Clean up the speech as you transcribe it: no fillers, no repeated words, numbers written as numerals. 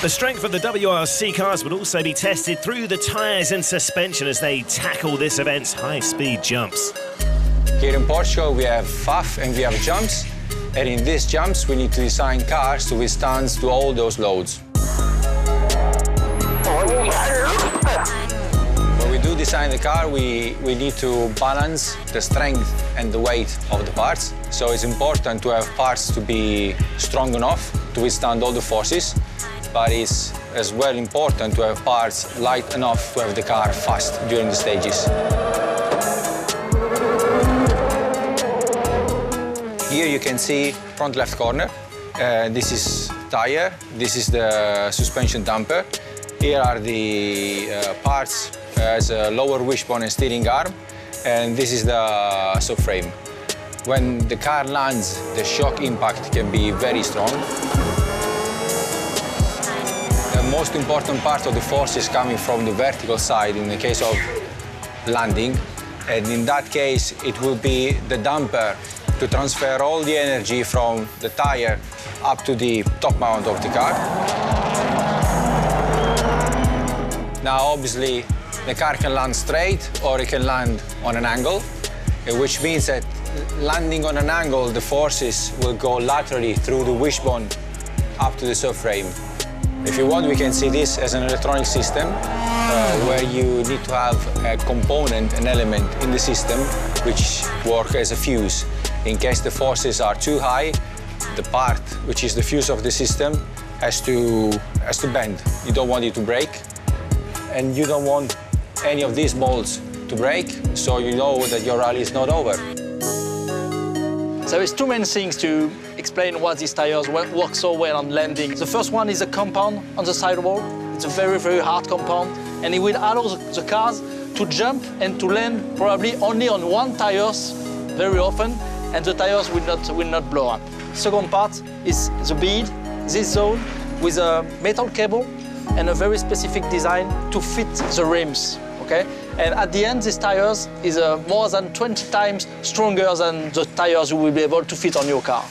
The strength of the WRC cars would also be tested through the tyres and suspension as they tackle this event's high-speed jumps. Here in Portugal, we have FAF and we have jumps. And in these jumps, we need to design cars to withstand to all those loads. When we do design the car, we need to balance the strength and the weight of the parts. So it's important to have parts to be strong enough to withstand all the forces, but it's as well important to have parts light enough to have the car fast during the stages. Here you can see front left corner. This is tire, this is the suspension damper. Here are the parts as a lower wishbone and steering arm, and this is the subframe. When the car lands, the shock impact can be very strong. The most important part of the force is coming from the vertical side in the case of landing, and in that case it will be the damper to transfer all the energy from the tire up to the top mount of the car. Now, obviously, the car can land straight or it can land on an angle, which means that landing on an angle, the forces will go laterally through the wishbone up to the subframe. If you want, we can see this as an electronic system where you need to have a component, an element in the system which works as a fuse. In case the forces are too high, the part, which is the fuse of the system, has to bend. You don't want it to break, and you don't want any of these bolts to break, so you know that your rally is not over. There is two main things to explain why these tires work so well on landing. The first one is a compound on the sidewall. It's a very, very hard compound, and it will allow the cars to jump and to land probably only on one tire very often, and the tires will not blow up. Second part is the bead, this zone, with a metal cable and a very specific design to fit the rims, okay? And at the end, this tires is more than 20 times stronger than the tires you will be able to fit on your car.